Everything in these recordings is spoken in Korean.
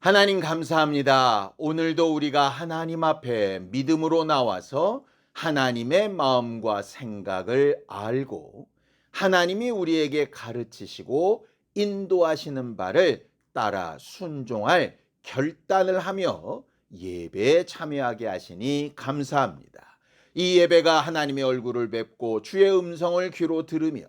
하나님 감사합니다. 오늘도 우리가 하나님 앞에 믿음으로 나와서 하나님의 마음과 생각을 알고 하나님이 우리에게 가르치시고 인도하시는 바를 따라 순종할 결단을 하며 예배에 참여하게 하시니 감사합니다. 이 예배가 하나님의 얼굴을 뵙고 주의 음성을 귀로 들으며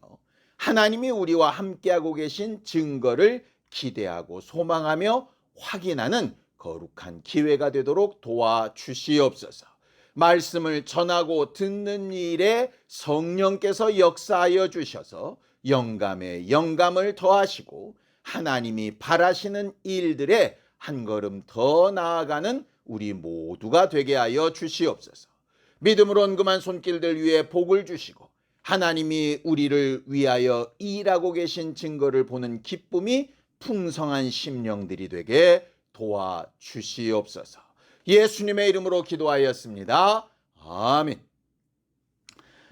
하나님이 우리와 함께하고 계신 증거를 기대하고 소망하며 확인하는 거룩한 기회가 되도록 도와주시옵소서. 말씀을 전하고 듣는 일에 성령께서 역사하여 주셔서 영감에 영감을 더하시고 하나님이 바라시는 일들에 한 걸음 더 나아가는 우리 모두가 되게 하여 주시옵소서. 믿음으로 언금한 손길들 위에 복을 주시고 하나님이 우리를 위하여 일하고 계신 증거를 보는 기쁨이 풍성한 심령들이 되게 도와주시옵소서. 예수님의 이름으로 기도하였습니다. 아멘.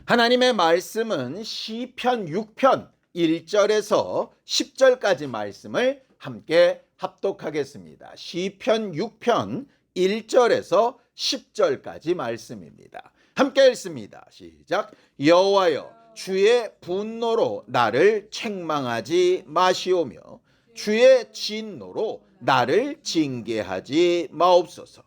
하나님의 말씀은 시편 6편 1절에서 10절까지 말씀을 함께 합독하겠습니다. 시편 6편 1절에서 10절까지 말씀입니다. 함께 읽습니다. 시작. 여호와여, 주의 분노로 나를 책망하지 마시오며 주의 진노로 나를 징계하지 마옵소서.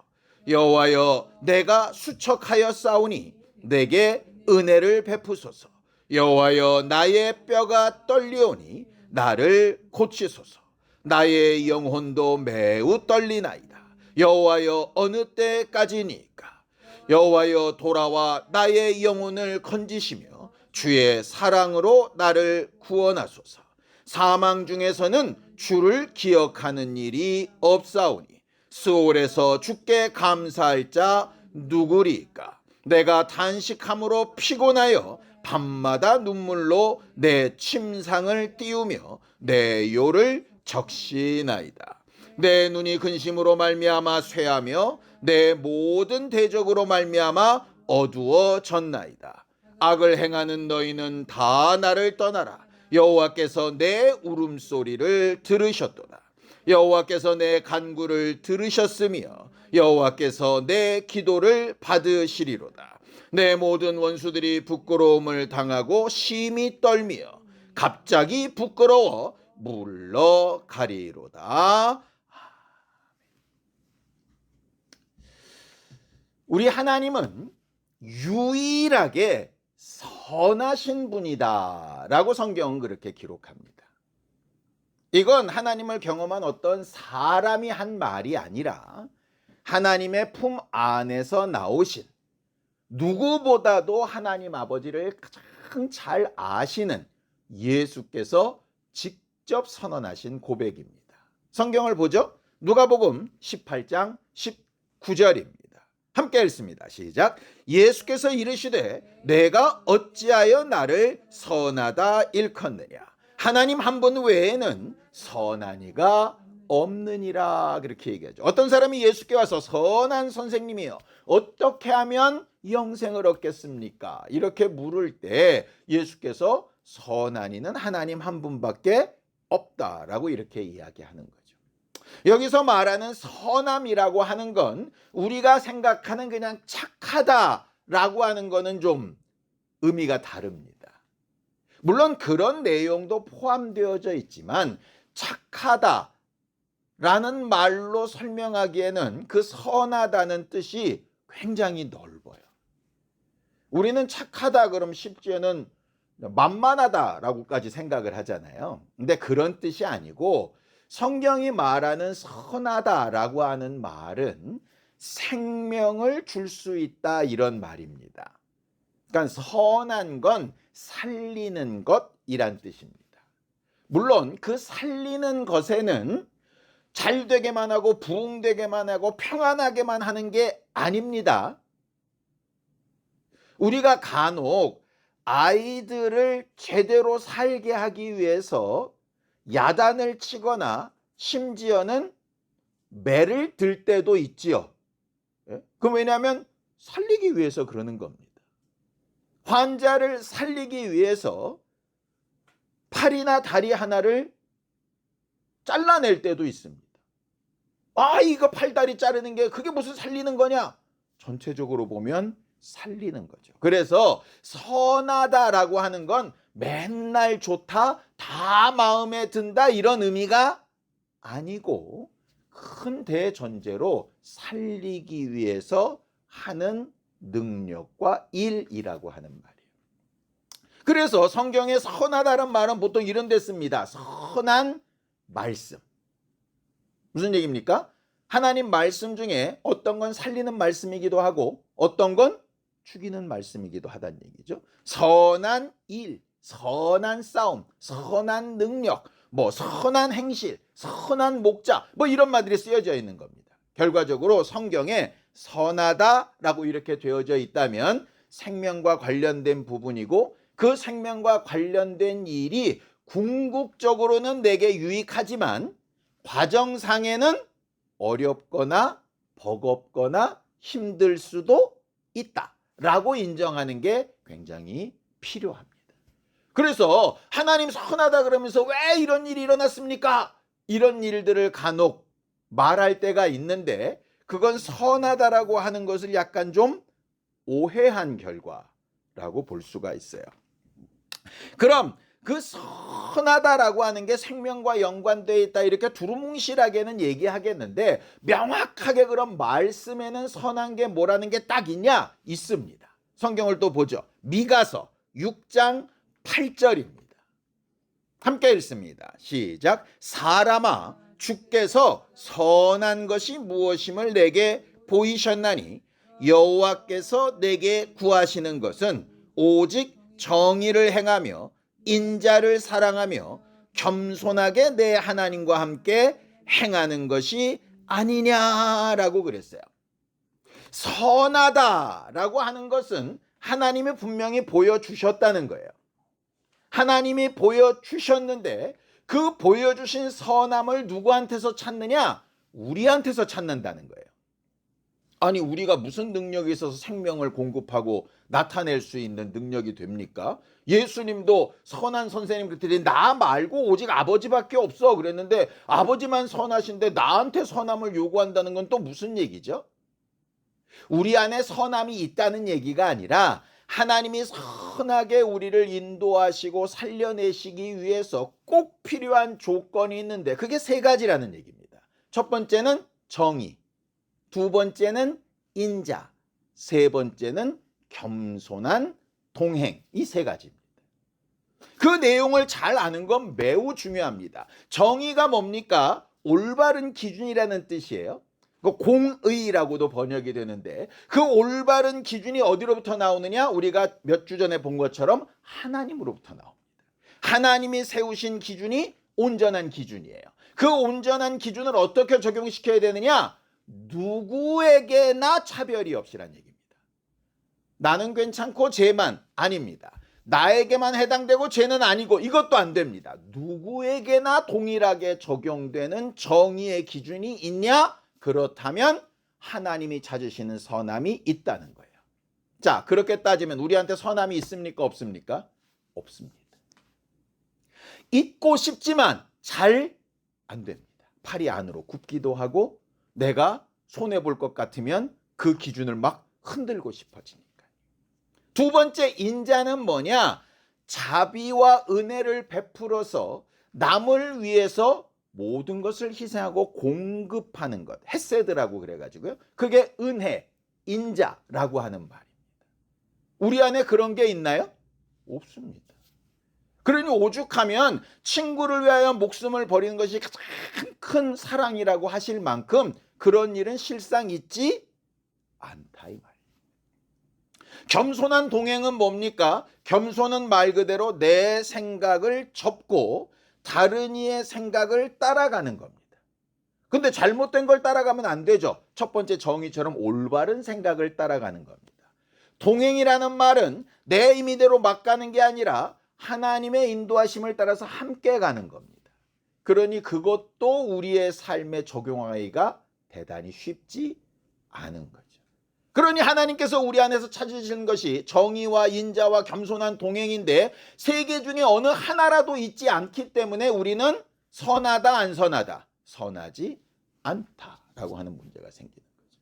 여호와여, 내가 수척하여 싸우니 내게 은혜를 베푸소서. 여호와여, 나의 뼈가 떨리오니 나를 고치소서. 나의 영혼도 매우 떨리나이다. 여호와여, 어느 때까지니까? 여호와여, 돌아와 나의 영혼을 건지시며 주의 사랑으로 나를 구원하소서. 사망 중에서는 주를 기억하는 일이 없사오니 스올에서 주께 감사할 자 누구리까? 내가 단식함으로 피곤하여 밤마다 눈물로 내 침상을 띄우며 내 요를 적시나이다. 내 눈이 근심으로 말미암아 쇠하며 내 모든 대적으로 말미암아 어두워졌나이다. 악을 행하는 너희는 다 나를 떠나라. 여호와께서 내 울음소리를 들으셨도다. 여호와께서 내 간구를 들으셨으며 여호와께서 내 기도를 받으시리로다. 내 모든 원수들이 부끄러움을 당하고 심히 떨며 갑자기 부끄러워 물러가리로다. 우리 하나님은 유일하게 선하신 분이다 라고 성경은 그렇게 기록합니다. 이건 하나님을 경험한 어떤 사람이 한 말이 아니라 하나님의 품 안에서 나오신, 누구보다도 하나님 아버지를 가장 잘 아시는 예수께서 직접 선언하신 고백입니다. 성경을 보죠. 누가복음 18장 19절입니다. 함께 읽습니다. 시작. 예수께서 이르시되 내가 어찌하여 나를 선하다 일컫느냐? 하나님 한 분 외에는 선한 이가 없느니라. 그렇게 얘기하죠. 어떤 사람이 예수께 와서 선한 선생님이요, 어떻게 하면 영생을 얻겠습니까? 이렇게 물을 때 예수께서 선한 이는 하나님 한 분밖에 없다라고 이렇게 이야기하는 거죠. 여기서 말하는 선함이라고 하는 건 우리가 생각하는 그냥 착하다라고 하는 거는 좀 의미가 다릅니다. 물론 그런 내용도 포함되어져 있지만 착하다라는 말로 설명하기에는 그 선하다는 뜻이 굉장히 넓어요. 우리는 착하다 그럼 심지어는 만만하다라고까지 생각을 하잖아요. 근데 그런 뜻이 아니고 성경이 말하는 선하다라고 하는 말은 생명을 줄 수 있다 이런 말입니다. 그러니까 선한 건 살리는 것이란 뜻입니다. 물론 그 살리는 것에는 잘 되게만 하고 부흥되게만 하고 평안하게만 하는 게 아닙니다. 우리가 간혹 아이들을 제대로 살게 하기 위해서 야단을 치거나 심지어는 매를 들 때도 있지요. 그럼 왜냐하면 살리기 위해서 그러는 겁니다. 환자를 살리기 위해서 팔이나 다리 하나를 잘라낼 때도 있습니다. 아, 이거 팔다리 자르는 게 그게 무슨 살리는 거냐? 전체적으로 보면 살리는 거죠. 그래서 선하다라고 하는 건 맨날 좋다, 다 마음에 든다 이런 의미가 아니고 큰 대전제로 살리기 위해서 하는 능력과 일이라고 하는 말이에요. 그래서 성경에 선하다는 말은 보통 이런 데 씁니다. 선한 말씀. 무슨 얘기입니까? 하나님 말씀 중에 어떤 건 살리는 말씀이기도 하고 어떤 건 죽이는 말씀이기도 하다는 얘기죠. 선한 일, 선한 싸움, 선한 능력, 뭐 선한 행실, 선한 목자, 뭐 이런 말들이 쓰여져 있는 겁니다. 결과적으로 성경에 선하다라고 이렇게 되어져 있다면 생명과 관련된 부분이고 그 생명과 관련된 일이 궁극적으로는 내게 유익하지만 과정상에는 어렵거나 버겁거나 힘들 수도 있다라고 인정하는 게 굉장히 필요합니다. 그래서 하나님 선하다 그러면서 왜 이런 일이 일어났습니까? 이런 일들을 간혹 말할 때가 있는데 그건 선하다라고 하는 것을 약간 좀 오해한 결과라고 볼 수가 있어요. 그럼 그 선하다라고 하는 게 생명과 연관되어 있다 이렇게 두루뭉실하게는 얘기하겠는데 명확하게 그럼 말씀에는 선한 게 뭐라는 게 딱 있냐? 있습니다. 성경을 또 보죠. 미가서 6장 8절입니다. 함께 읽습니다. 시작. 사람아 주께서 선한 것이 무엇임을 내게 보이셨나니 여호와께서 내게 구하시는 것은 오직 정의를 행하며 인자를 사랑하며 겸손하게 내 하나님과 함께 행하는 것이 아니냐라고 그랬어요. 선하다라고 하는 것은 하나님이 분명히 보여주셨다는 거예요. 하나님이 보여주셨는데 그 보여주신 선함을 누구한테서 찾느냐? 우리한테서 찾는다는 거예요. 아니 우리가 무슨 능력이 있어서 생명을 공급하고 나타낼 수 있는 능력이 됩니까? 예수님도 선한 선생님 그랬더니 나 말고 오직 아버지밖에 없어 그랬는데 아버지만 선하신데 나한테 선함을 요구한다는 건 또 무슨 얘기죠? 우리 안에 선함이 있다는 얘기가 아니라 하나님이 선하게 우리를 인도하시고 살려내시기 위해서 꼭 필요한 조건이 있는데 그게 세 가지라는 얘기입니다. 첫 번째는 정의, 두 번째는 인자, 세 번째는 겸손한 동행. 이 세 가지입니다. 그 내용을 잘 아는 건 매우 중요합니다. 정의가 뭡니까? 올바른 기준이라는 뜻이에요. 공의라고도 번역이 되는데 그 올바른 기준이 어디로부터 나오느냐? 우리가 몇 주 전에 본 것처럼 하나님으로부터 나옵니다. 하나님이 세우신 기준이 온전한 기준이에요. 그 온전한 기준을 어떻게 적용시켜야 되느냐? 누구에게나 차별이 없이란 얘기입니다. 나는 괜찮고 쟤만 아닙니다. 나에게만 해당되고 쟤는 아니고 이것도 안 됩니다. 누구에게나 동일하게 적용되는 정의의 기준이 있냐? 그렇다면 하나님이 찾으시는 선함이 있다는 거예요. 자, 그렇게 따지면 우리한테 선함이 있습니까? 없습니까? 없습니다. 있고 싶지만 잘 안 됩니다. 팔이 안으로 굽기도 하고 내가 손해볼 것 같으면 그 기준을 막 흔들고 싶어지니까. 두 번째 인자는 뭐냐? 자비와 은혜를 베풀어서 남을 위해서 모든 것을 희생하고 공급하는 것. 헤세드라고 그래가지고요. 그게 은혜, 인자라고 하는 말입니다. 우리 안에 그런 게 있나요? 없습니다. 그러니 오죽하면 친구를 위하여 목숨을 버리는 것이 가장 큰 사랑이라고 하실 만큼 그런 일은 실상 있지 않다 이 말이에요. 겸손한 동행은 뭡니까? 겸손은 말 그대로 내 생각을 접고 다른 이의 생각을 따라가는 겁니다. 근데 잘못된 걸 따라가면 안 되죠. 첫 번째 정의처럼 올바른 생각을 따라가는 겁니다. 동행이라는 말은 내 임의대로 막 가는 게 아니라 하나님의 인도하심을 따라서 함께 가는 겁니다. 그러니 그것도 우리의 삶에 적용하기가 대단히 쉽지 않은 거죠. 그러니 하나님께서 우리 안에서 찾으시는 것이 정의와 인자와 겸손한 동행인데 세 개 중에 어느 하나라도 있지 않기 때문에 우리는 선하다 안 선하다? 선하지 않다라고 하는 문제가 생기는 거죠.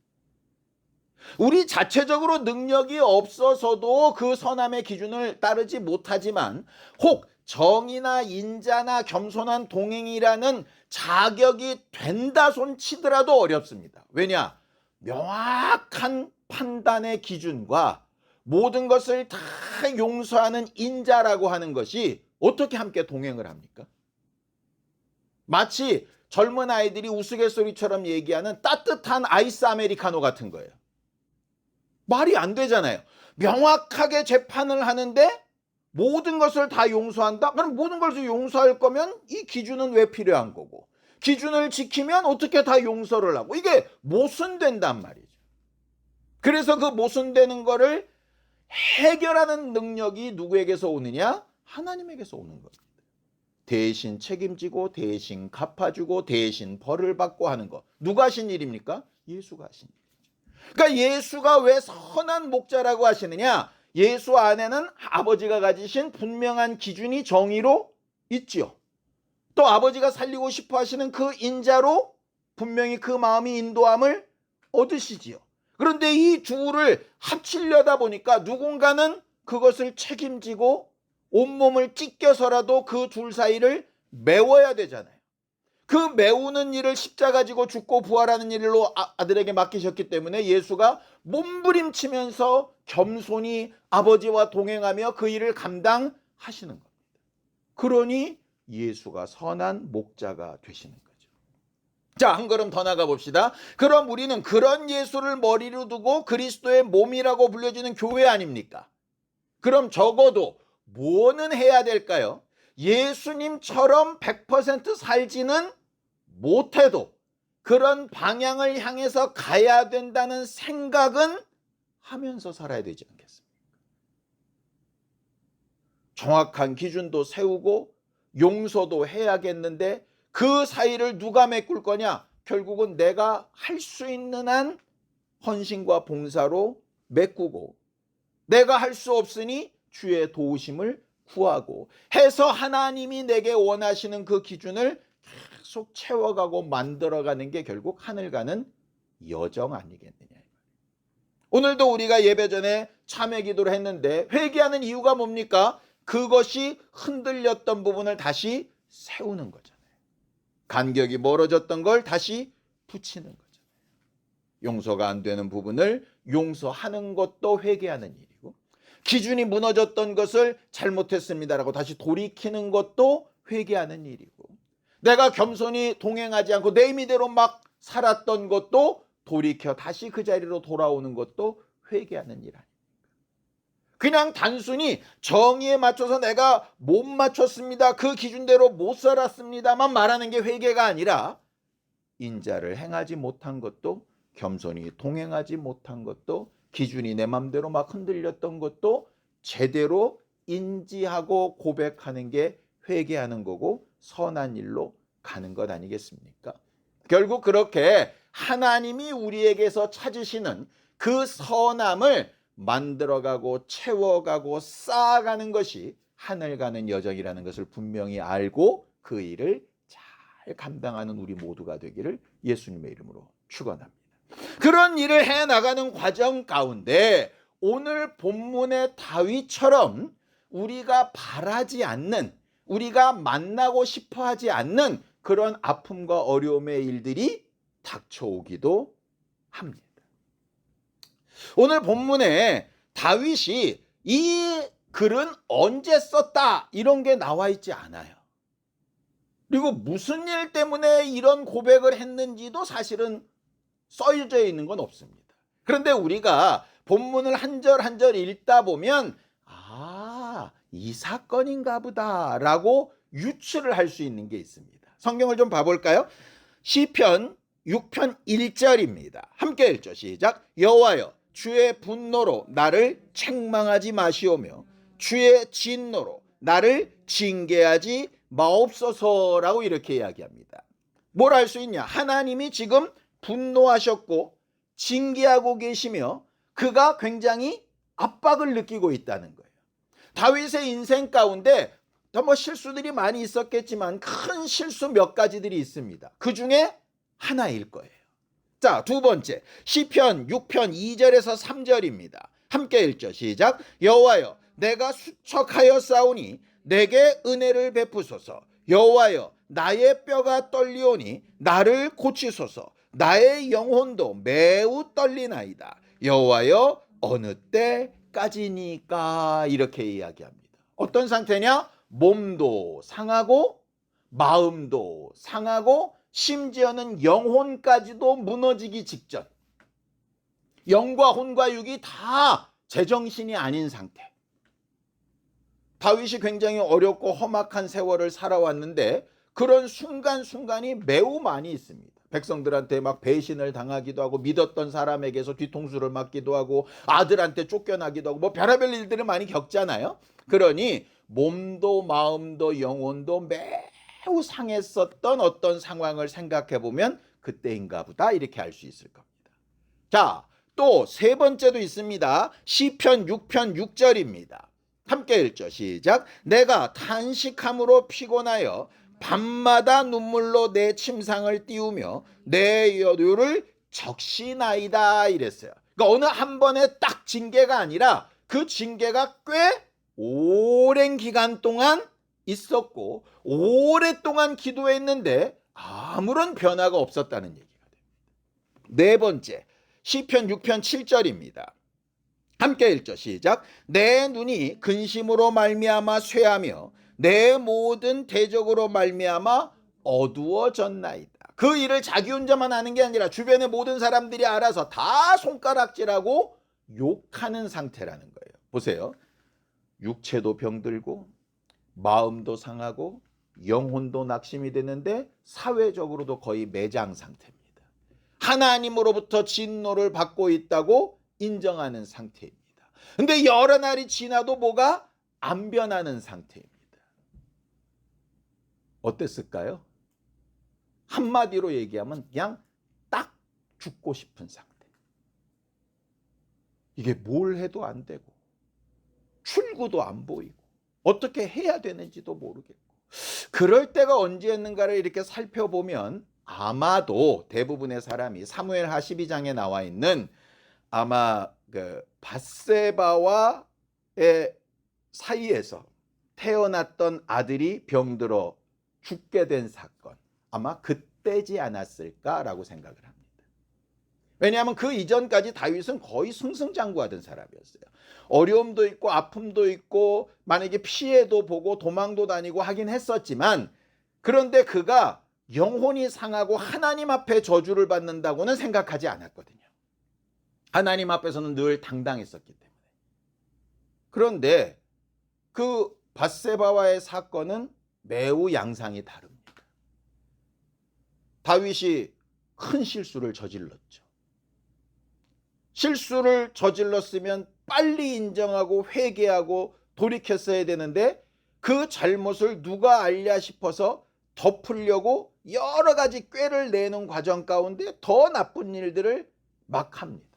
우리 자체적으로 능력이 없어서도 그 선함의 기준을 따르지 못하지만 혹 정의나 인자나 겸손한 동행이라는 자격이 된다 손 치더라도 어렵습니다. 왜냐? 명확한 판단의 기준과 모든 것을 다 용서하는 인자라고 하는 것이 어떻게 함께 동행을 합니까? 마치 젊은 아이들이 우스갯소리처럼 얘기하는 따뜻한 아이스 아메리카노 같은 거예요. 말이 안 되잖아요. 명확하게 재판을 하는데 모든 것을 다 용서한다? 그럼 모든 것을 용서할 거면 이 기준은 왜 필요한 거고, 기준을 지키면 어떻게 다 용서를 하고, 이게 모순된단 말이죠. 그래서 그 모순되는 거를 해결하는 능력이 누구에게서 오느냐? 하나님에게서 오는 겁니다. 대신 책임지고 대신 갚아주고 대신 벌을 받고 하는 거. 누가 하신 일입니까? 예수가 하신 일이죠. 그러니까 예수가 왜 선한 목자라고 하시느냐? 예수 안에는 아버지가 가지신 분명한 기준이 정의로 있지요. 또 아버지가 살리고 싶어 하시는 그 인자로 분명히 그 마음이 인도함을 얻으시지요. 그런데 이 둘을 합치려다 보니까 누군가는 그것을 책임지고 온몸을 찢겨서라도 그 둘 사이를 메워야 되잖아요. 그 메우는 일을 십자가 지고 죽고 부활하는 일로 아들에게 맡기셨기 때문에 예수가 몸부림치면서 겸손히 아버지와 동행하며 그 일을 감당하시는 겁니다. 그러니 예수가 선한 목자가 되시는 거죠. 자, 한 걸음 더 나가 봅시다. 그럼 우리는 그런 예수를 머리로 두고 그리스도의 몸이라고 불려지는 교회 아닙니까? 그럼 적어도 뭐는 해야 될까요? 예수님처럼 100% 살지는 못해도 그런 방향을 향해서 가야 된다는 생각은 하면서 살아야 되지 않겠습니까? 정확한 기준도 세우고 용서도 해야겠는데 그 사이를 누가 메꿀 거냐? 결국은 내가 할 수 있는 한 헌신과 봉사로 메꾸고, 내가 할 수 없으니 주의 도우심을 구하고 해서 하나님이 내게 원하시는 그 기준을 계속 채워가고 만들어가는 게 결국 하늘 가는 여정 아니겠느냐. 오늘도 우리가 예배 전에 참회 기도를 했는데 회개하는 이유가 뭡니까? 그것이 흔들렸던 부분을 다시 세우는 거잖아요. 간격이 멀어졌던 걸 다시 붙이는 거잖아요. 용서가 안 되는 부분을 용서하는 것도 회개하는 일이고, 기준이 무너졌던 것을 잘못했습니다라고 다시 돌이키는 것도 회개하는 일이고, 내가 겸손히 동행하지 않고 내 임의대로 막 살았던 것도 돌이켜 다시 그 자리로 돌아오는 것도 회개하는 일 아닙니까? 그냥 단순히 정의에 맞춰서 내가 못 맞췄습니다, 그 기준대로 못 살았습니다만 말하는 게 회개가 아니라 인자를 행하지 못한 것도, 겸손히 동행하지 못한 것도, 기준이 내 맘대로 막 흔들렸던 것도 제대로 인지하고 고백하는 게 회개하는 거고 선한 일로 가는 것 아니겠습니까? 결국 그렇게 하나님이 우리에게서 찾으시는 그 선함을 만들어가고 채워가고 쌓아가는 것이 하늘 가는 여정이라는 것을 분명히 알고 그 일을 잘 감당하는 우리 모두가 되기를 예수님의 이름으로 축원합니다. 그런 일을 해나가는 과정 가운데 오늘 본문의 다윗처럼 우리가 바라지 않는, 우리가 만나고 싶어하지 않는 그런 아픔과 어려움의 일들이 닥쳐오기도 합니다. 오늘 본문에 다윗이 이 글은 언제 썼다 이런 게 나와 있지 않아요. 그리고 무슨 일 때문에 이런 고백을 했는지도 사실은 써져 있는 건 없습니다. 그런데 우리가 본문을 한 절 한 절 읽다 보면 이 사건인가 보다라고 유추를 할 수 있는 게 있습니다. 성경을 좀 봐볼까요? 시편 6편 1절입니다. 함께 읽죠. 시작. 여호와여, 주의 분노로 나를 책망하지 마시오며 주의 진노로 나를 징계하지 마옵소서라고 이렇게 이야기합니다. 뭘 알 수 있냐? 하나님이 지금 분노하셨고 징계하고 계시며 그가 굉장히 압박을 느끼고 있다는 거예요. 다윗의 인생 가운데 실수들이 많이 있었겠지만 큰 실수 몇 가지들이 있습니다. 그 중에 하나일 거예요. 자, 두 번째, 시편 6편 2절에서 3절입니다. 함께 읽죠. 시작. 여호와여, 내가 수척하여 싸우니 내게 은혜를 베푸소서. 여호와여, 나의 뼈가 떨리오니 나를 고치소서. 나의 영혼도 매우 떨리나이다. 여호와여, 어느 때까지니까. 이렇게 이야기합니다. 어떤 상태냐? 몸도 상하고 마음도 상하고 심지어는 영혼까지도 무너지기 직전. 영과 혼과 육이 다 제정신이 아닌 상태. 다윗이 굉장히 어렵고 험악한 세월을 살아왔는데 그런 순간순간이 매우 많이 있습니다. 백성들한테 막 배신을 당하기도 하고 믿었던 사람에게서 뒤통수를 맞기도 하고 아들한테 쫓겨나기도 하고 뭐 별의별 일들을 많이 겪잖아요. 그러니 몸도 마음도 영혼도 매우 상했었던 어떤 상황을 생각해 보면 그때인가 보다 이렇게 알 수 있을 겁니다. 자, 또 세 번째도 있습니다. 시편 6편 6절입니다. 함께 읽죠. 시작. 내가 탄식함으로 피곤하여 밤마다 눈물로 내 침상을 띄우며 내 여류를 적시나이다 이랬어요. 그러니까 어느 한 번에 딱 징계가 아니라 그 징계가 꽤 오랜 기간 동안 있었고 오랫동안 기도했는데 아무런 변화가 없었다는 얘기가 됩니다. 네 번째, 시편 6편 7절입니다. 함께 읽죠. 시작. 내 눈이 근심으로 말미암아 쇠하며 내 모든 대적으로 말미암아 어두워졌나이다. 그 일을 자기 혼자만 하는 게 아니라 주변의 모든 사람들이 알아서 다 손가락질하고 욕하는 상태라는 거예요. 보세요. 육체도 병들고 마음도 상하고 영혼도 낙심이 되는데 사회적으로도 거의 매장 상태입니다. 하나님으로부터 진노를 받고 있다고 인정하는 상태입니다. 근데 여러 날이 지나도 뭐가 안 변하는 상태입니다. 어땠을까요? 한마디로 얘기하면 그냥 딱 죽고 싶은 상태. 이게 뭘 해도 안 되고 출구도 안 보이고 어떻게 해야 되는지도 모르겠고 그럴 때가 언제였는가를 이렇게 살펴보면 아마도 대부분의 사람이 사무엘하 12장에 나와 있는 아마 그 밧세바와의 사이에서 태어났던 아들이 병들어 죽게 된 사건, 아마 그때지 않았을까라고 생각을 합니다. 왜냐하면 그 이전까지 다윗은 거의 승승장구하던 사람이었어요. 어려움도 있고 아픔도 있고 만약에 피해도 보고 도망도 다니고 하긴 했었지만 그런데 그가 영혼이 상하고 하나님 앞에 저주를 받는다고는 생각하지 않았거든요. 하나님 앞에서는 늘 당당했었기 때문에. 그런데 그 밧세바와의 사건은 매우 양상이 다릅니다. 다윗이 큰 실수를 저질렀죠. 실수를 저질렀으면 빨리 인정하고 회개하고 돌이켰어야 되는데 그 잘못을 누가 알랴 싶어서 덮으려고 여러 가지 꾀를 내는 과정 가운데 더 나쁜 일들을 막 합니다.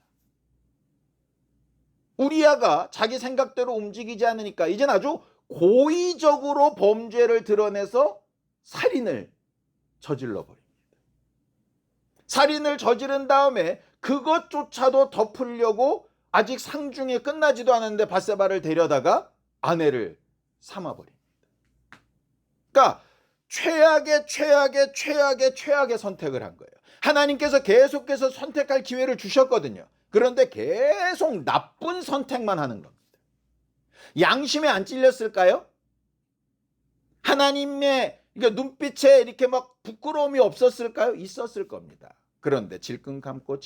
우리아가 자기 생각대로 움직이지 않으니까 이젠 아주 고의적으로 범죄를 드러내서 살인을 저질러 버립니다. 살인을 저지른 다음에 그것조차도 덮으려고 아직 상중에 끝나지도 않았는데 밧세바를 데려다가 아내를 삼아버립니다. 그러니까 최악의 선택을 한 거예요. 하나님께서 계속해서 선택할 기회를 주셨거든요. 그런데 계속 나쁜 선택만 하는 겁니다. 양심에 안 찔렸을까요? 하나님의 눈빛에 이렇게 막 부끄러움이 없었을까요? 있었을 겁니다. 그런데 질끈 감고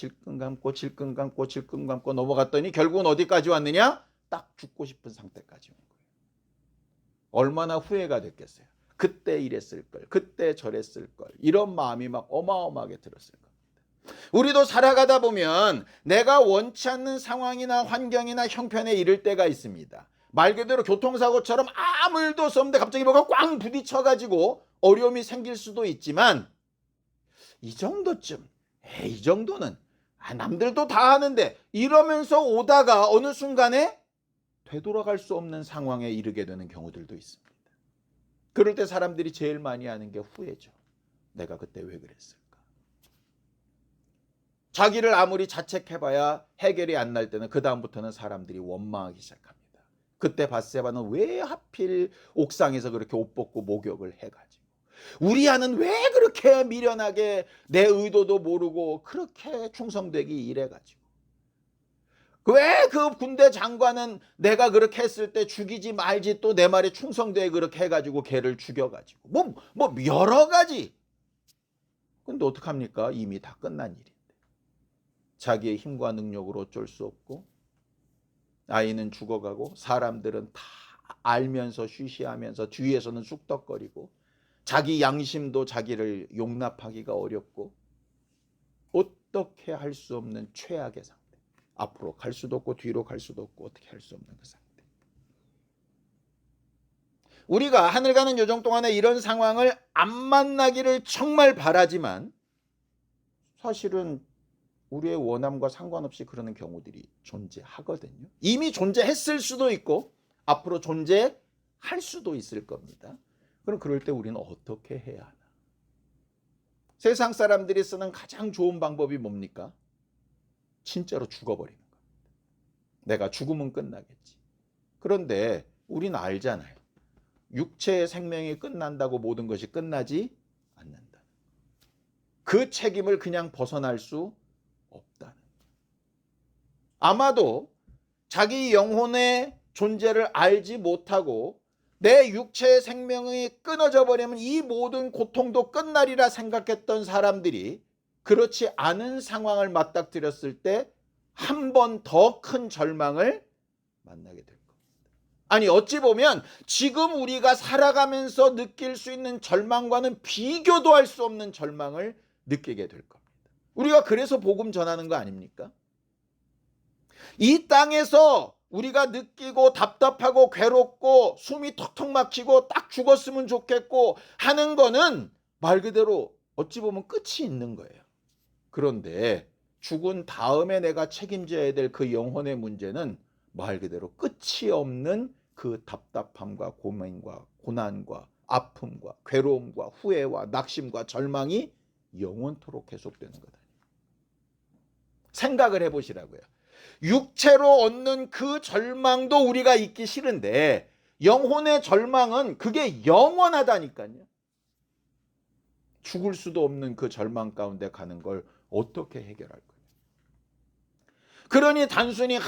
넘어갔더니 결국은 어디까지 왔느냐? 딱 죽고 싶은 상태까지 온 거예요. 얼마나 후회가 됐겠어요. 그때 이랬을 걸, 그때 저랬을 걸, 이런 마음이 막 어마어마하게 들었을 겁니다. 우리도 살아가다 보면 내가 원치 않는 상황이나 환경이나 형편에 이를 때가 있습니다. 말 그대로 교통사고처럼 아무 일도 없었는데 갑자기 뭐가 꽝 부딪혀가지고 어려움이 생길 수도 있지만 이 정도쯤, 이 정도는 남들도 다 하는데 이러면서 오다가 어느 순간에 되돌아갈 수 없는 상황에 이르게 되는 경우들도 있습니다. 그럴 때 사람들이 제일 많이 하는 게 후회죠. 내가 그때 왜 그랬을까? 자기를 아무리 자책해봐야 해결이 안 날 때는 그 다음부터는 사람들이 원망하기 시작합니다. 그때 밧세바는 왜 하필 옥상에서 그렇게 옷 벗고 목욕을 해가지고, 우리 아는 왜 그렇게 미련하게 내 의도도 모르고 그렇게 충성되기 이래가지고, 왜 그 군대 장관은 내가 그렇게 했을 때 죽이지 말지 또 내 말에 충성되게 그렇게 해가지고 걔를 죽여가지고 뭐 여러 가지. 근데 어떡합니까? 이미 다 끝난 일인데 자기의 힘과 능력으로 어쩔 수 없고, 아이는 죽어가고 사람들은 다 알면서 쉬쉬하면서 뒤에서는 쑥덕거리고, 자기 양심도 자기를 용납하기가 어렵고, 어떻게 할 수 없는 최악의 상태. 앞으로 갈 수도 없고 뒤로 갈 수도 없고 어떻게 할 수 없는 그 상태. 우리가 하늘 가는 요정 동안에 이런 상황을 안 만나기를 정말 바라지만, 사실은 우리의 원함과 상관없이 그러는 경우들이 존재하거든요. 이미 존재했을 수도 있고 앞으로 존재할 수도 있을 겁니다. 그럼 그럴 때 우리는 어떻게 해야 하나? 세상 사람들이 쓰는 가장 좋은 방법이 뭡니까? 진짜로 죽어버리는 겁니다. 내가 죽으면 끝나겠지. 그런데 우리는 알잖아요. 육체의 생명이 끝난다고 모든 것이 끝나지 않는다. 그 책임을 그냥 벗어날 수 없다는. 아마도 자기 영혼의 존재를 알지 못하고 내 육체의 생명이 끊어져 버리면 이 모든 고통도 끝나리라 생각했던 사람들이 그렇지 않은 상황을 맞닥뜨렸을 때 한 번 더 큰 절망을 만나게 될 겁니다. 아니, 어찌 보면 지금 우리가 살아가면서 느낄 수 있는 절망과는 비교도 할 수 없는 절망을 느끼게 될 겁니다. 우리가 그래서 복음 전하는 거 아닙니까? 이 땅에서 우리가 느끼고 답답하고 괴롭고 숨이 턱턱 막히고 딱 죽었으면 좋겠고 하는 거는 말 그대로 어찌 보면 끝이 있는 거예요. 그런데 죽은 다음에 내가 책임져야 될 그 영혼의 문제는 말 그대로 끝이 없는 그 답답함과 고민과 고난과 아픔과 괴로움과 후회와 낙심과 절망이 영원토록 계속되는 거다. 생각을 해보시라고요. 육체로 얻는 그 절망도 우리가 잊기 싫은데 영혼의 절망은 그게 영원하다니까요. 죽을 수도 없는 그 절망 가운데 가는 걸 어떻게 해결할 거예요? 그러니 단순히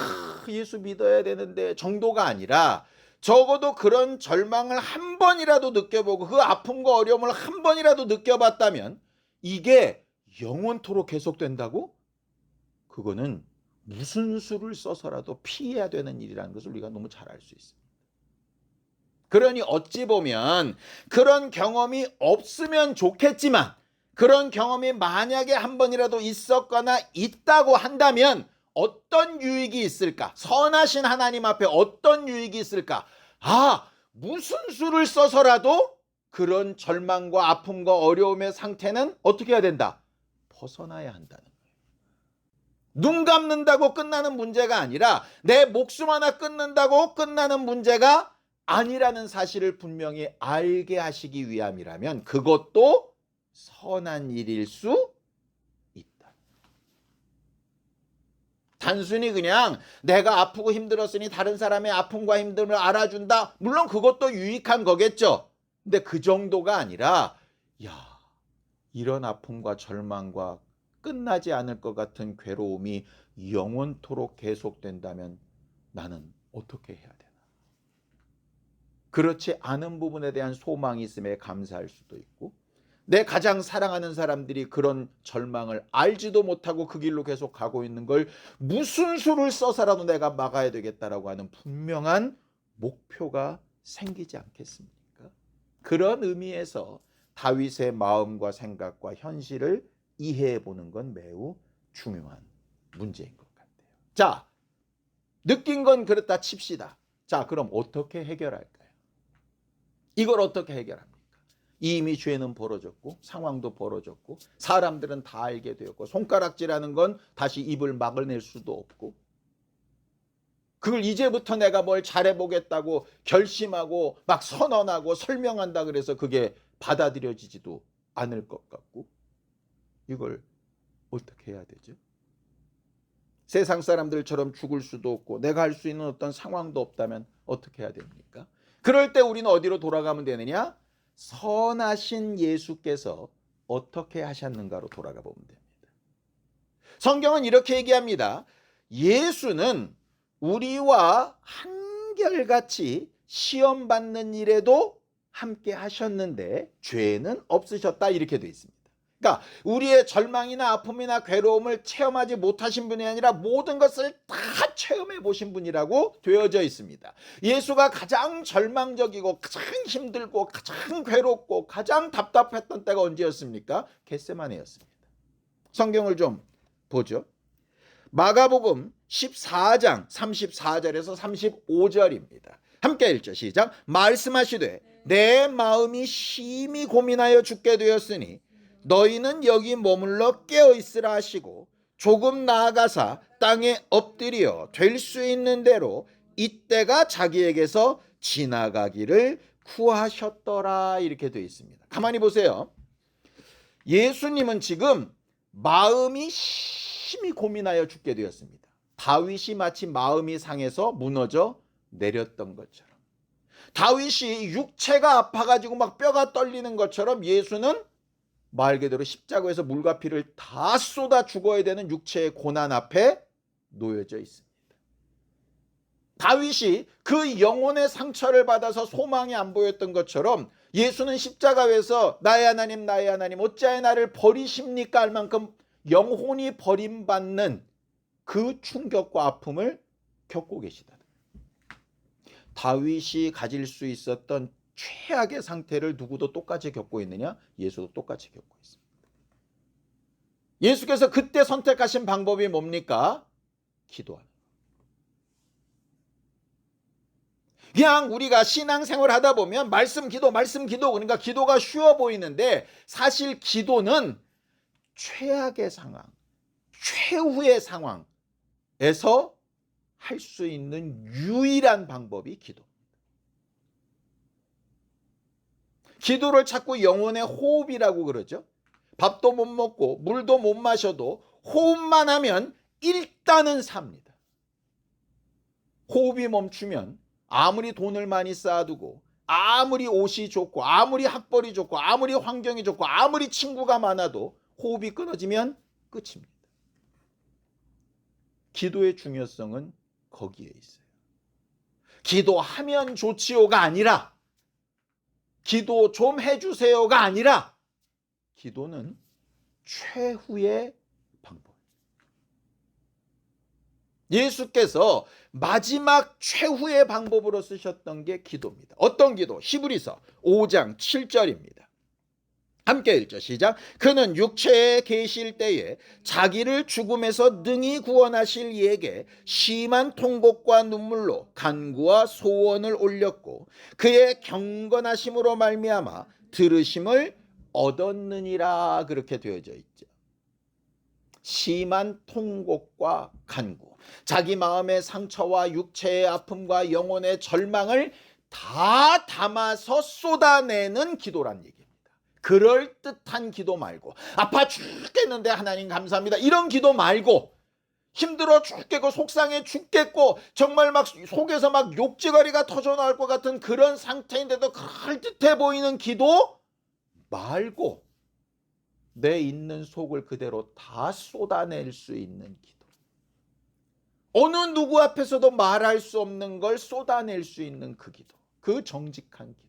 예수 믿어야 되는데 정도가 아니라 적어도 그런 절망을 한 번이라도 느껴보고 그 아픔과 어려움을 한 번이라도 느껴봤다면 이게 영원토록 계속된다고? 그거는 무슨 수를 써서라도 피해야 되는 일이라는 것을 우리가 너무 잘 알 수 있습니다. 그러니 어찌 보면 그런 경험이 없으면 좋겠지만 그런 경험이 만약에 한 번이라도 있었거나 있다고 한다면 어떤 유익이 있을까? 선하신 하나님 앞에 어떤 유익이 있을까? 무슨 수를 써서라도 그런 절망과 아픔과 어려움의 상태는 어떻게 해야 된다? 벗어나야 한다는 거예요. 눈 감는다고 끝나는 문제가 아니라 내 목숨 하나 끊는다고 끝나는 문제가 아니라는 사실을 분명히 알게 하시기 위함이라면 그것도 선한 일일 수 있다. 단순히 그냥 내가 아프고 힘들었으니 다른 사람의 아픔과 힘듦을 알아준다. 물론 그것도 유익한 거겠죠. 근데 그 정도가 아니라 이런 아픔과 절망과 끝나지 않을 것 같은 괴로움이 영원토록 계속된다면 나는 어떻게 해야 되나? 그렇지 않은 부분에 대한 소망이 있음에 감사할 수도 있고 내 가장 사랑하는 사람들이 그런 절망을 알지도 못하고 그 길로 계속 가고 있는 걸 무슨 수를 써서라도 내가 막아야 되겠다라고 하는 분명한 목표가 생기지 않겠습니까? 그런 의미에서 다윗의 마음과 생각과 현실을 이해해 보는 건 매우 중요한 문제인 것 같아요. 자, 느낀 건 그렇다 칩시다. 자, 그럼 어떻게 해결할까요? 이걸 어떻게 해결합니까? 이미 죄는 벌어졌고 상황도 벌어졌고 사람들은 다 알게 되었고 손가락질하는 건 다시 입을 막아낼 수도 없고 그걸 이제부터 내가 뭘 잘해보겠다고 결심하고 막 선언하고 설명한다 그래서 그게 받아들여지지도 않을 것 같고 이걸 어떻게 해야 되죠? 세상 사람들처럼 죽을 수도 없고 내가 할 수 있는 어떤 상황도 없다면 어떻게 해야 됩니까? 그럴 때 우리는 어디로 돌아가면 되느냐? 선하신 예수께서 어떻게 하셨는가로 돌아가 보면 됩니다. 성경은 이렇게 얘기합니다. 예수는 우리와 한결같이 시험받는 일에도 함께 하셨는데 죄는 없으셨다, 이렇게 되어 있습니다. 그러니까 우리의 절망이나 아픔이나 괴로움을 체험하지 못하신 분이 아니라 모든 것을 다 체험해 보신 분이라고 되어져 있습니다. 예수가 가장 절망적이고 가장 힘들고 가장 괴롭고 가장 답답했던 때가 언제였습니까? 겟세마네였습니다. 성경을 좀 보죠. 마가복음 14장 34절에서 35절입니다. 함께 읽죠. 시작. 말씀하시되 내 마음이 심히 고민하여 죽게 되었으니 너희는 여기 머물러 깨어있으라 하시고 조금 나아가사 땅에 엎드려 될 수 있는 대로 이때가 자기에게서 지나가기를 구하셨더라, 이렇게 되어 있습니다. 가만히 보세요. 예수님은 지금 마음이 심히 고민하여 죽게 되었습니다. 다윗이 마치 마음이 상해서 무너져 내렸던 것처럼, 다윗이 육체가 아파가지고 막 뼈가 떨리는 것처럼 예수는 말 그대로 십자가에서 물과 피를 다 쏟아 죽어야 되는 육체의 고난 앞에 놓여져 있습니다. 다윗이 그 영혼의 상처를 받아서 소망이 안 보였던 것처럼 예수는 십자가에서 나의 하나님 나의 하나님 어찌하여 나를 버리십니까 할 만큼 영혼이 버림받는 그 충격과 아픔을 겪고 계시다. 다윗이 가질 수 있었던 최악의 상태를 누구도 똑같이 겪고 있느냐? 예수도 똑같이 겪고 있습니다. 예수께서 그때 선택하신 방법이 뭡니까? 기도하는 것. 그냥 우리가 신앙생활 하다 보면 말씀 기도 그러니까 기도가 쉬워 보이는데 사실 기도는 최악의 상황, 최후의 상황에서 할 수 있는 유일한 방법이 기도. 기도를 자꾸 영혼의 호흡이라고 그러죠. 밥도 못 먹고 물도 못 마셔도 호흡만 하면 일단은 삽니다. 호흡이 멈추면 아무리 돈을 많이 쌓아두고 아무리 옷이 좋고 아무리 학벌이 좋고 아무리 환경이 좋고 아무리 친구가 많아도 호흡이 끊어지면 끝입니다. 기도의 중요성은 거기에 있어요. 기도하면 좋지요가 아니라, 기도 좀 해주세요가 아니라, 기도는 최후의 방법. 예수께서 마지막 최후의 방법으로 쓰셨던 게 기도입니다. 어떤 기도? 히브리서 5장 7절입니다. 함께 읽죠. 시작. 그는 육체에 계실 때에 자기를 죽음에서 능히 구원하실 이에게 심한 통곡과 눈물로 간구와 소원을 올렸고 그의 경건하심으로 말미암아 들으심을 얻었느니라, 그렇게 되어져 있죠. 심한 통곡과 간구, 자기 마음의 상처와 육체의 아픔과 영혼의 절망을 다 담아서 쏟아내는 기도란 얘기입니다. 그럴듯한 기도 말고, 아파 죽겠는데 하나님 감사합니다, 이런 기도 말고, 힘들어 죽겠고 속상해 죽겠고 정말 막 속에서 막 욕지거리가 터져 나올 것 같은 그런 상태인데도 그럴듯해 보이는 기도 말고, 내 있는 속을 그대로 다 쏟아낼 수 있는 기도, 어느 누구 앞에서도 말할 수 없는 걸 쏟아낼 수 있는 그 기도, 그 정직한 기도,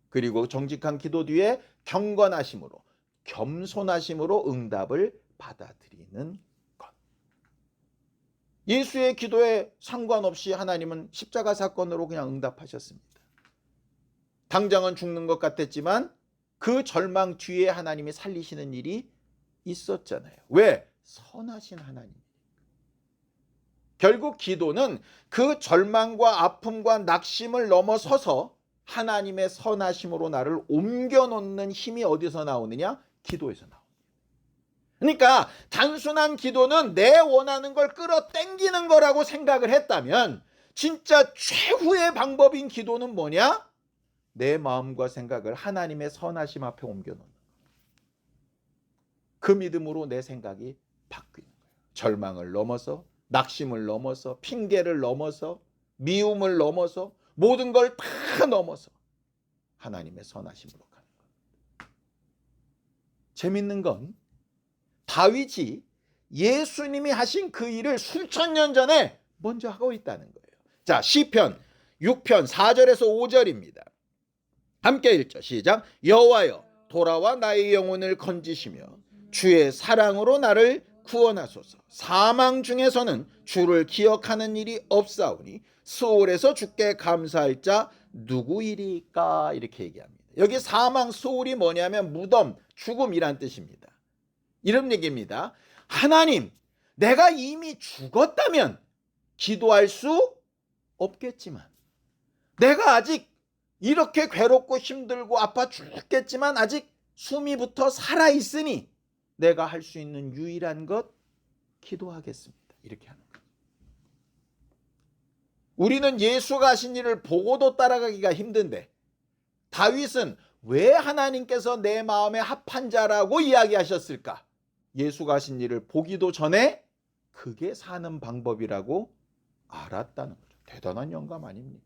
그리고 정직한 기도 뒤에 경건하심으로 겸손하심으로 응답을 받아들이는 것. 예수의 기도에 상관없이 하나님은 십자가 사건으로 그냥 응답하셨습니다. 당장은 죽는 것 같았지만 그 절망 뒤에 하나님이 살리시는 일이 있었잖아요. 왜? 선하신 하나님. 결국 기도는 그 절망과 아픔과 낙심을 넘어서서 하나님의 선하심으로 나를 옮겨놓는 힘이 어디서 나오느냐? 기도에서 나옵니다. 그러니까 단순한 기도는 내 원하는 걸 끌어당기는 거라고 생각을 했다면 진짜 최후의 방법인 기도는 뭐냐? 내 마음과 생각을 하나님의 선하심 앞에 옮겨놓는 거예요. 그 믿음으로 내 생각이 바뀌는 거예요. 절망을 넘어서, 낙심을 넘어서, 핑계를 넘어서, 미움을 넘어서, 모든 걸 다 넘어서 하나님의 선하심으로 가는 겁니다. 재밌는 건 다윗이 예수님이 하신 그 일을 수천 년 전에 먼저 하고 있다는 거예요. 자, 시편 6편 4절에서 5절입니다. 함께 읽죠. 시작. 여호와여, 돌아와 나의 영혼을 건지시며 주의 사랑으로 나를 구원하소서. 사망 중에서는 주를 기억하는 일이 없사오니 수월에서 주께 감사할 자 누구이리까? 이렇게 얘기합니다. 여기 사망, 수월이 뭐냐면 무덤, 죽음이란 뜻입니다. 이런 얘기입니다. 하나님, 내가 이미 죽었다면 기도할 수 없겠지만, 내가 아직 이렇게 괴롭고 힘들고 아파 죽겠지만 아직 숨이 붙어 살아있으니 내가 할 수 있는 유일한 것 기도하겠습니다. 이렇게 하는 거예요. 우리는 예수가 하신 일을 보고도 따라가기가 힘든데 다윗은 왜 하나님께서 내 마음에 합한 자라고 이야기하셨을까? 예수가 하신 일을 보기도 전에 그게 사는 방법이라고 알았다는 거죠. 대단한 영감 아닙니까?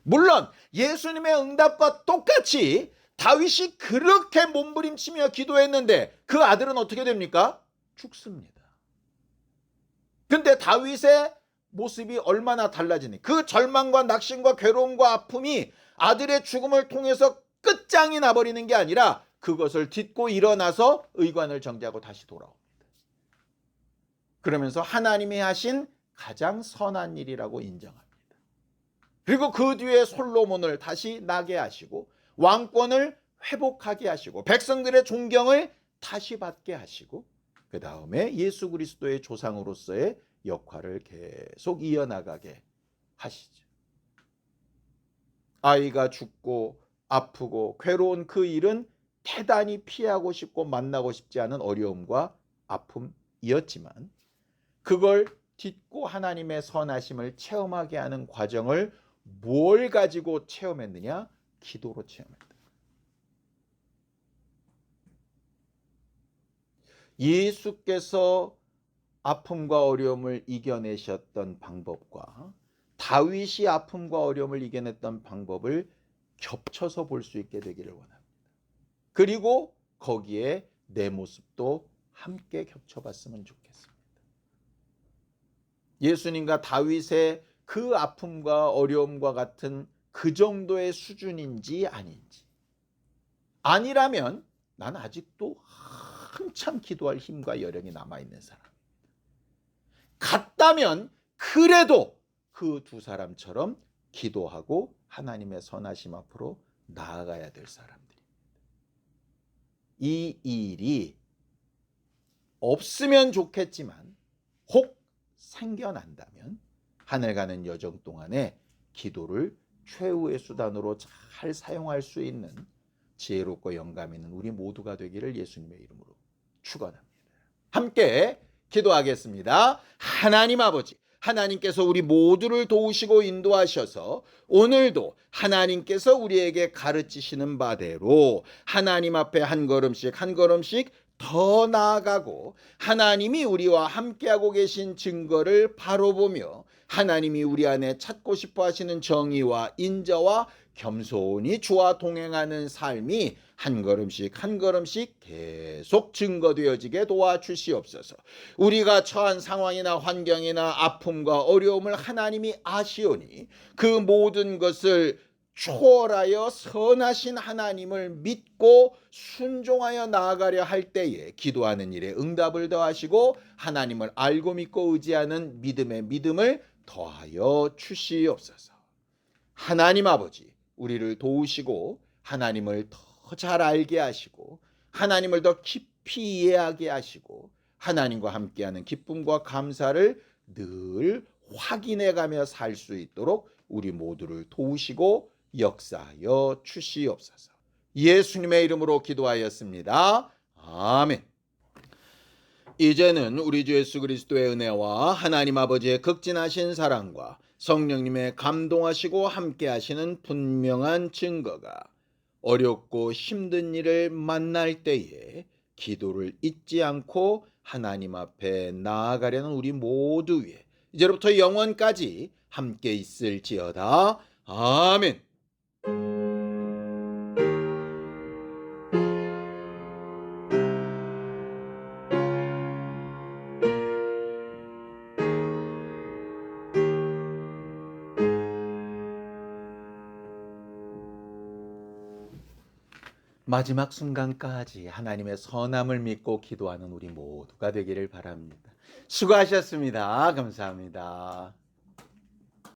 물론 예수님의 응답과 똑같이 다윗이 그렇게 몸부림치며 기도했는데 그 아들은 어떻게 됩니까? 죽습니다. 근데 다윗의 모습이 얼마나 달라지니, 그 절망과 낙심과 괴로움과 아픔이 아들의 죽음을 통해서 끝장이 나버리는 게 아니라 그것을 딛고 일어나서 의관을 정지하고 다시 돌아옵니다. 그러면서 하나님이 하신 가장 선한 일이라고 인정합니다. 그리고 그 뒤에 솔로몬을 다시 나게 하시고 왕권을 회복하게 하시고 백성들의 존경을 다시 받게 하시고 그 다음에 예수 그리스도의 조상으로서의 역할을 계속 이어나가게 하시죠. 아이가 죽고 아프고 괴로운 그 일은 대단히 피하고 싶고 만나고 싶지 않은 어려움과 아픔이었지만 그걸 딛고 하나님의 선하심을 체험하게 하는 과정을 뭘 가지고 체험했느냐? 기도로 체험했다. 예수께서 아픔과 어려움을 이겨내셨던 방법과 다윗이 아픔과 어려움을 이겨냈던 방법을 겹쳐서 볼 수 있게 되기를 원합니다. 그리고 거기에 내 모습도 함께 겹쳐봤으면 좋겠습니다. 예수님과 다윗의 그 아픔과 어려움과 같은 그 정도의 수준인지 아닌지, 아니라면 난 아직도 한참 기도할 힘과 여력이 남아있는 사람입니다. 같다면 그래도 그 두 사람처럼 기도하고 하나님의 선하심 앞으로 나아가야 될 사람들입니다. 이 일이 없으면 좋겠지만 혹 생겨난다면 하늘 가는 여정 동안에 기도를 최후의 수단으로 잘 사용할 수 있는 지혜롭고 영감 있는 우리 모두가 되기를 예수님의 이름으로 축원합니다. 함께 기도하겠습니다. 하나님 아버지, 하나님께서 우리 모두를 도우시고 인도하셔서 오늘도 하나님께서 우리에게 가르치시는 바대로 하나님 앞에 한 걸음씩 한 걸음씩 더 나아가고 하나님이 우리와 함께하고 계신 증거를 바로 보며 하나님이 우리 안에 찾고 싶어 하시는 정의와 인자와 겸손히 주와 동행하는 삶이 한 걸음씩 한 걸음씩 계속 증거되어지게 도와주시옵소서. 우리가 처한 상황이나 환경이나 아픔과 어려움을 하나님이 아시오니 그 모든 것을 초월하여 선하신 하나님을 믿고 순종하여 나아가려 할 때에 기도하는 일에 응답을 더하시고 하나님을 알고 믿고 의지하는 믿음의 믿음을 더하여 주시옵소서. 하나님 아버지, 우리를 도우시고 하나님을 더 잘 알게 하시고 하나님을 더 깊이 이해하게 하시고 하나님과 함께하는 기쁨과 감사를 늘 확인해가며 살 수 있도록 우리 모두를 도우시고 역사하여 주시옵소서. 예수님의 이름으로 기도하였습니다. 아멘. 이제는 우리 주 예수 그리스도의 은혜와 하나님 아버지의 극진하신 사랑과 성령님의 감동하시고 함께하시는 분명한 증거가 어렵고 힘든 일을 만날 때에 기도를 잊지 않고 하나님 앞에 나아가려는 우리 모두 위에 이제로부터 영원까지 함께 있을지어다. 아멘. 마지막 순간까지 하나님의 선함을 믿고 기도하는 우리 모두가 되기를 바랍니다. 수고하셨습니다. 감사합니다.